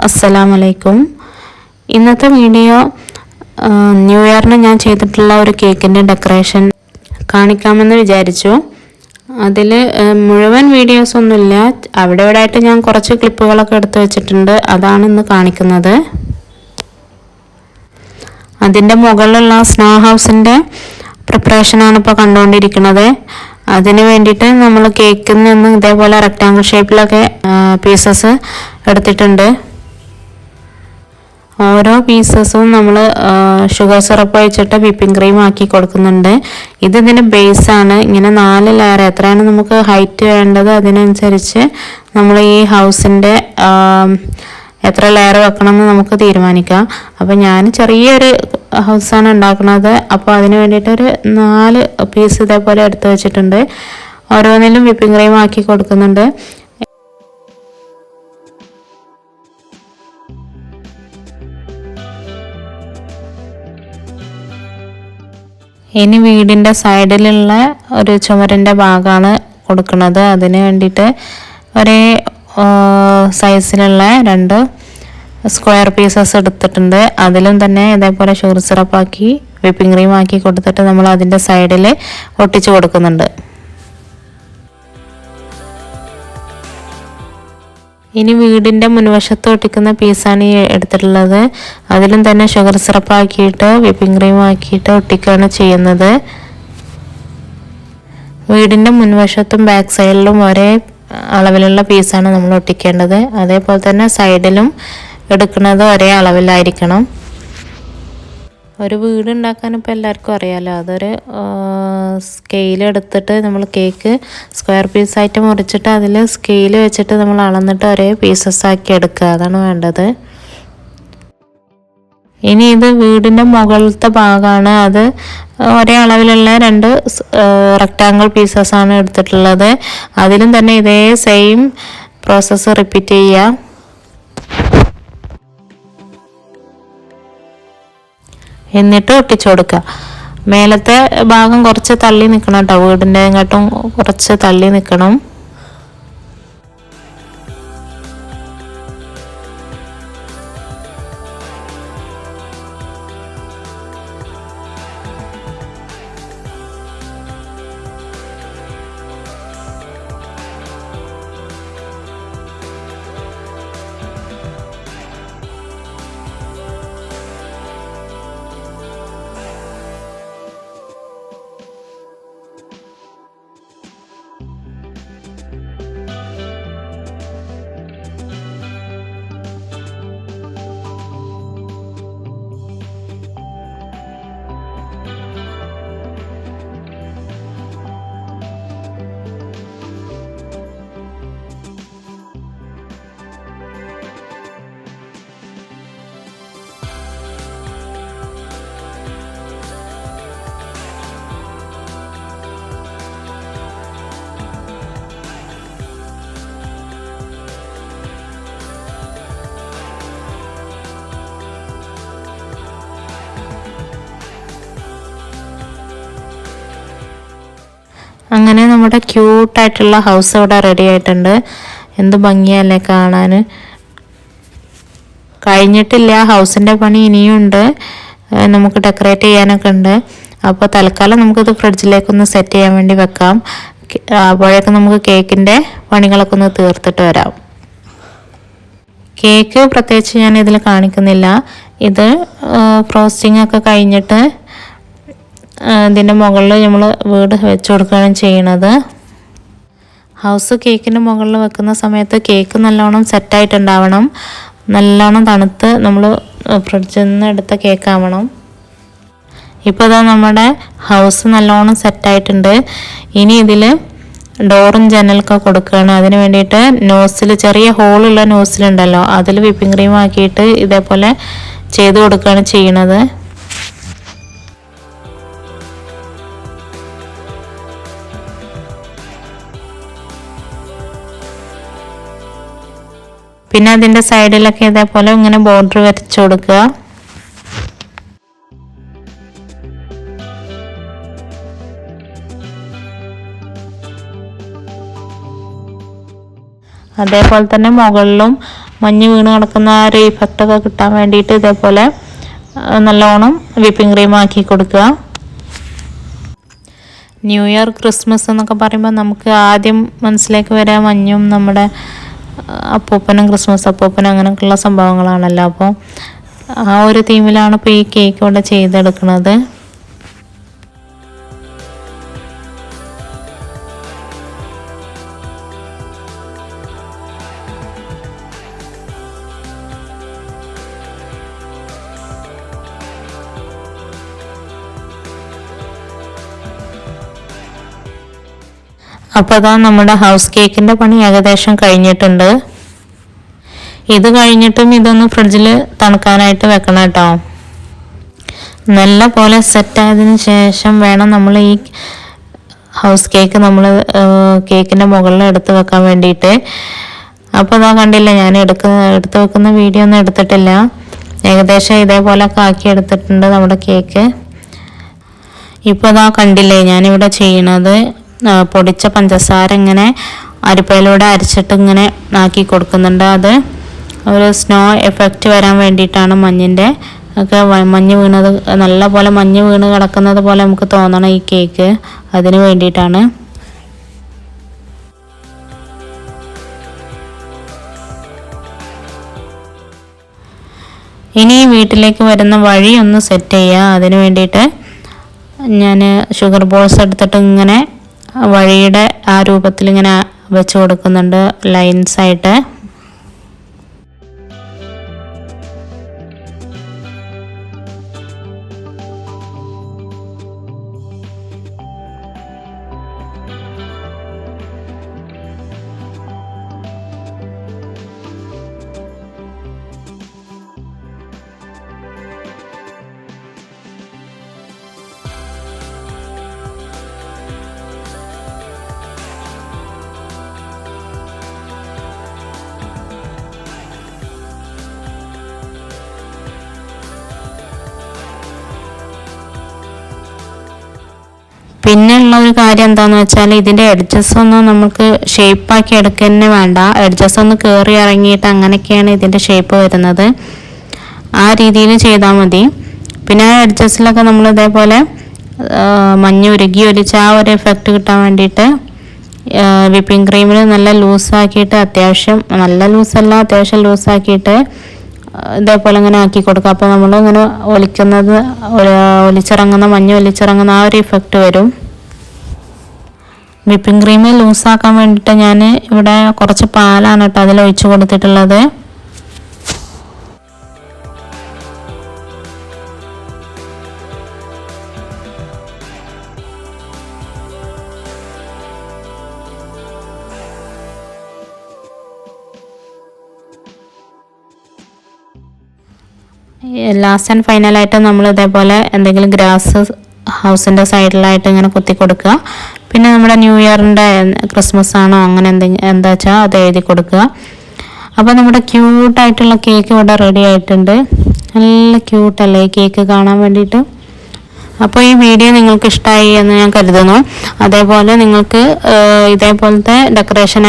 അസ്സലാമു അലൈക്കും. ഇന്നത്തെ വീഡിയോ ന്യൂ ഇയറിന് ഞാൻ ചെയ്തിട്ടുള്ള ഒരു കേക്കിൻ്റെ ഡെക്കറേഷൻ കാണിക്കാമെന്ന് വിചാരിച്ചു. അതിൽ മുഴുവൻ വീഡിയോസ് ഒന്നുമില്ല, അവിടെ ഇവിടെ ആയിട്ട് ഞാൻ കുറച്ച് ക്ലിപ്പുകളൊക്കെ എടുത്ത് വെച്ചിട്ടുണ്ട്. അതാണ് ഇന്ന് കാണിക്കുന്നത്. അതിൻ്റെ മുകളിലുള്ള സ്നോ ഹൗസിൻ്റെ പ്രിപ്പറേഷനാണ് ഇപ്പോൾ കണ്ടുകൊണ്ടിരിക്കുന്നത്. അതിന് വേണ്ടിയിട്ട് നമ്മൾ കേക്കിൽ നിന്ന് ഇതേപോലെ റെക്റ്റാങ്കിൾ ഷേപ്പിലൊക്കെ പീസസ് എടുത്തിട്ടുണ്ട്. ഓരോ പീസസും നമ്മൾ ഷുഗർ സിറപ്പ് ഒഴിച്ചിട്ട് വിപ്പിംഗ് ക്രീം ആക്കി കൊടുക്കുന്നുണ്ട്. ഇതിന് ബേസാണ്. ഇങ്ങനെ 4 ലെയർ, എത്രയാണ് നമുക്ക് ഹൈറ്റ് വേണ്ടത് അതിനനുസരിച്ച് നമ്മൾ ഈ ഹൗസിൻ്റെ എത്ര ലെയർ വെക്കണമെന്ന് നമുക്ക് തീരുമാനിക്കാം. അപ്പോൾ ഞാൻ ചെറിയൊരു ഹൗസാണ് ഉണ്ടാക്കുന്നത്. അപ്പോൾ അതിന് വേണ്ടിയിട്ട് ഒരു 4 പീസ് ഇതേപോലെ എടുത്ത് വെച്ചിട്ടുണ്ട്. ഓരോന്നിലും വിപ്പിംഗ് ക്രീം ആക്കി കൊടുക്കുന്നുണ്ട്. ഇനി വീടിൻ്റെ സൈഡിലുള്ള ഒരു ചുമരിൻ്റെ ഭാഗമാണ് കൊടുക്കുന്നത്. അതിന് വേണ്ടിയിട്ട് ഒരേ സൈസിലുള്ള 2 സ്ക്വയർ പീസസ് എടുത്തിട്ടുണ്ട്. അതിലും തന്നെ ഇതേപോലെ ഷുഗർ സിറപ്പാക്കി വിപ്പിംഗ് ക്രീം ആക്കി കൊടുത്തിട്ട് നമ്മൾ അതിൻ്റെ സൈഡിൽ ഒട്ടിച്ച് കൊടുക്കുന്നുണ്ട്. ഇനി വീടിൻ്റെ മുൻവശത്ത് ഒട്ടിക്കുന്ന പീസാണ് ഈ എടുത്തിട്ടുള്ളത്. അതിലും തന്നെ ഷുഗർ സിറപ്പാക്കിയിട്ട് വിപ്പിംഗ് ക്രീം ആക്കിയിട്ട് ഒട്ടിക്കുകയാണ് ചെയ്യുന്നത്. വീടിൻ്റെ മുൻവശത്തും ബാക്ക് സൈഡിലും ഒരേ അളവിലുള്ള പീസാണ് നമ്മൾ ഒട്ടിക്കേണ്ടത്. അതേപോലെ തന്നെ സൈഡിലും എടുക്കുന്നത് ഒരേ അളവിലായിരിക്കണം. ഒരു വീട് ഉണ്ടാക്കാൻ ഇപ്പോൾ എല്ലാവർക്കും അറിയാമല്ലോ, അതൊരു സ്കെയിൽ എടുത്തിട്ട് നമ്മൾ കേക്ക് സ്ക്വയർ പീസായിട്ട് മുറിച്ചിട്ട് അതിൽ സ്കെയിൽ വെച്ചിട്ട് നമ്മൾ അളന്നിട്ട് ഒരേ പീസസ് ആക്കി എടുക്കുക, അതാണ് വേണ്ടത്. ഇനി ഇത് വീടിൻ്റെ മുകളിലത്തെ ഭാഗമാണ്. അത് ഒരേ അളവിലുള്ള 2 റെക്റ്റാങ്കിൾ പീസസാണ് എടുത്തിട്ടുള്ളത്. അതിലും തന്നെ ഇതേ സെയിം പ്രോസസ്സ് റിപ്പീറ്റ് ചെയ്യുക. എന്നിട്ട് ഒട്ടിച്ചു കൊടുക്കുക. മേലത്തെ ഭാഗം കുറച്ച് തള്ളി നിൽക്കണം കേട്ടോ, വീടിൻ്റെ കാട്ടും കുറച്ച് തള്ളി നിൽക്കണം. അങ്ങനെ നമ്മുടെ ക്യൂട്ടായിട്ടുള്ള ഹൗസ് ഇവിടെ റെഡി ആയിട്ടുണ്ട്. എന്ത് ഭംഗിയല്ലേ കാണാൻ. കഴിഞ്ഞിട്ടില്ല, ഹൗസിൻ്റെ പണി ഇനിയുണ്ട്, നമുക്ക് ഡെക്കറേറ്റ് ചെയ്യാനൊക്കെ ഉണ്ട്. അപ്പോൾ തൽക്കാലം നമുക്കിത് ഫ്രിഡ്ജിലേക്കൊന്ന് സെറ്റ് ചെയ്യാൻ വേണ്ടി വെക്കാം. അപ്പോഴേക്കും നമുക്ക് കേക്കിൻ്റെ പണികളൊക്കെ ഒന്ന് തീർത്തിട്ട് വരാം. കേക്ക് പ്രത്യേകിച്ച് ഞാൻ ഇതിൽ കാണിക്കുന്നില്ല. ഇത് ഫ്രോസ്റ്റിംഗ് ഒക്കെ കഴിഞ്ഞിട്ട് ഇതിൻ്റെ മുകളിൽ നമ്മൾ വീട് വെച്ച് കൊടുക്കുകയാണ് ചെയ്യണത്. ഹൗസ് കേക്കിൻ്റെ മുകളിൽ വെക്കുന്ന സമയത്ത് കേക്ക് നല്ലോണം സെറ്റായിട്ടുണ്ടാവണം. നല്ലോണം തണുത്ത് നമ്മൾ ഫ്രിഡ്ജിൽ നിന്ന് എടുത്ത കേക്കാവണം. ഇപ്പോൾ ഇതാ നമ്മുടെ ഹൗസ് നല്ലോണം സെറ്റായിട്ടുണ്ട്. ഇനി ഇതിൽ ഡോറും ജനലൊക്കെ കൊടുക്കുകയാണ്. അതിന് വേണ്ടിയിട്ട് നോസിൽ, ചെറിയ ഹോളുള്ള നോസിലുണ്ടല്ലോ, അതിൽ വിപ്പിംഗ് ക്രീം ആക്കിയിട്ട് ഇതേപോലെ ചെയ്ത് കൊടുക്കുകയാണ് ചെയ്യണത്. പിന്നെ അതിൻ്റെ സൈഡിലൊക്കെ ഇതേപോലെ ഇങ്ങനെ ബോർഡർ വരച്ചു കൊടുക്കുക. അതേപോലെ തന്നെ മുകളിലും മഞ്ഞ് വീണ് കിടക്കുന്ന ആ ഒരു ഇഫക്റ്റൊക്കെ കിട്ടാൻ വേണ്ടിയിട്ട് ഇതേപോലെ നല്ലോണം വിപ്പിംഗ് ക്രീം ആക്കി കൊടുക്കുക. ന്യൂ ഇയർ ക്രിസ്മസ് എന്നൊക്കെ പറയുമ്പോൾ നമുക്ക് ആദ്യം മനസ്സിലേക്ക് വരാൻ മഞ്ഞും നമ്മുടെ അപ്പൂപ്പനും ക്രിസ്മസ് അപ്പൂപ്പനും അങ്ങനെയൊക്കെയുള്ള സംഭവങ്ങളാണല്ലോ. അപ്പോൾ ആ ഒരു തീമിലാണ് ഇപ്പോൾ ഈ കേക്ക് ഇവിടെ ചെയ്തെടുക്കുന്നത്. അപ്പോൾ അതാ നമ്മുടെ ഹൗസ് കേക്കിൻ്റെ പണി ഏകദേശം കഴിഞ്ഞിട്ടുണ്ട്. ഇത് കഴിഞ്ഞിട്ടും ഇതൊന്ന് ഫ്രിഡ്ജിൽ തണുക്കാനായിട്ട് വെക്കണം കേട്ടോ. നല്ല പോലെ സെറ്റായതിന് ശേഷം വേണം നമ്മൾ ഈ ഹൗസ് കേക്ക് നമ്മൾ കേക്കിൻ്റെ മുകളിൽ എടുത്ത് വെക്കാൻ വേണ്ടിയിട്ട്. അപ്പോൾ അതാ കണ്ടില്ല, ഞാൻ എടുത്ത് വെക്കുന്ന വീഡിയോ ഒന്നും എടുത്തിട്ടില്ല. ഏകദേശം ഇതേപോലെയൊക്കെ ആക്കി എടുത്തിട്ടുണ്ട് നമ്മുടെ കേക്ക്. ഇപ്പോൾ അതാ കണ്ടില്ലേ ഞാനിവിടെ ചെയ്യണത്, പൊടിച്ച പഞ്ചസാര ഇങ്ങനെ അരിപ്പയിലൂടെ അരച്ചിട്ട് ഇങ്ങനെ ആക്കി കൊടുക്കുന്നുണ്ട്. അത് ഒരു സ്നോ എഫക്റ്റ് വരാൻ വേണ്ടിയിട്ടാണ്. മഞ്ഞിൻ്റെ ഒക്കെ മഞ്ഞ് വീണത് നല്ല പോലെ മഞ്ഞ് വീണ് കിടക്കുന്നത് പോലെ നമുക്ക് തോന്നണം ഈ കേക്ക്, അതിന് വേണ്ടിയിട്ടാണ്. ഇനി വീട്ടിലേക്ക് വരുന്ന വഴി ഒന്ന് സെറ്റ് ചെയ്യുക. അതിന് വേണ്ടിയിട്ട് ഞാൻ ഷുഗർ ബോൾസ് എടുത്തിട്ട് ഇങ്ങനെ വഴിയുടെ ആ രൂപത്തിൽ ഇങ്ങനെ വെച്ച് കൊടുക്കുന്നുണ്ട് ലൈൻസായിട്ട്. പിന്നെ ഉള്ള ഒരു കാര്യം എന്താണെന്ന് വെച്ചാൽ ഇതിൻ്റെ എഡ്ജസ് ഒന്നും നമുക്ക് ഷേപ്പാക്കി എടുക്കുക തന്നെ വേണ്ട. എഡ്ജസ് ഒന്ന് കയറി ഇറങ്ങിയിട്ട് അങ്ങനെയൊക്കെയാണ് ഇതിൻ്റെ ഷേപ്പ് വരുന്നത്. ആ രീതിയിൽ ചെയ്താൽ മതി. പിന്നെ ആ എഡ്ജസിലൊക്കെ നമ്മൾ ഇതേപോലെ മഞ്ഞ് ഉരുകി ഒലിച്ച് ആ ഒരു എഫക്റ്റ് കിട്ടാൻ വേണ്ടിയിട്ട് വിപ്പിംഗ് ക്രീമിൽ നല്ല ലൂസാക്കിയിട്ട്, അത്യാവശ്യം നല്ല ലൂസല്ല, അത്യാവശ്യം ലൂസാക്കിയിട്ട് ഇതേപോലെ ഇങ്ങനെ ആക്കി കൊടുക്കുക. അപ്പോൾ നമ്മൾ ഇങ്ങനെ ഒലിച്ചിറങ്ങുന്ന മഞ്ഞ് ഒലിച്ചിറങ്ങുന്ന ആ ഒരു ഇഫക്റ്റ് വരും. വിപ്പിംഗ് ക്രീം ലൂസാക്കാൻ വേണ്ടിയിട്ട് ഞാൻ ഇവിടെ കുറച്ച് പാലാണ് കേട്ടോ അതിൽ ഒഴിച്ച് കൊടുത്തിട്ടുള്ളത്. ലാസ്റ്റ് ആൻഡ് ഫൈനലായിട്ട് നമ്മൾ ഇതേപോലെ എന്തെങ്കിലും ഗ്രാസ് ഹൗസിൻ്റെ സൈഡിലായിട്ട് ഇങ്ങനെ കുത്തി കൊടുക്കുക. പിന്നെ നമ്മുടെ ന്യൂ ഇയറിൻ്റെ ക്രിസ്മസ് ആണോ അങ്ങനെ എന്താ വെച്ചാൽ അത് എഴുതി കൊടുക്കുക. അപ്പോൾ നമ്മുടെ ക്യൂട്ടായിട്ടുള്ള കേക്ക് ഇവിടെ റെഡി ആയിട്ടുണ്ട്. നല്ല ക്യൂട്ടല്ലേ ഈ കേക്ക് കാണാൻ വേണ്ടിയിട്ട്. അപ്പോൾ ഈ വീഡിയോ നിങ്ങൾക്ക് ഇഷ്ടമായി എന്ന് ഞാൻ കരുതുന്നു. അതേപോലെ നിങ്ങൾക്ക് ഇതേപോലത്തെ ഡെക്കറേഷൻ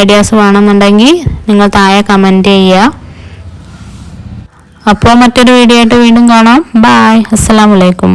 ഐഡിയാസ് വേണമെന്നുണ്ടെങ്കിൽ നിങ്ങൾ താഴെ കമൻറ്റ് ചെയ്യുക. അപ്പോൾ മറ്റൊരു വീഡിയോ ആയിട്ട് വീണ്ടും കാണാം. ബൈ. അസ്സലാമു അലൈക്കും.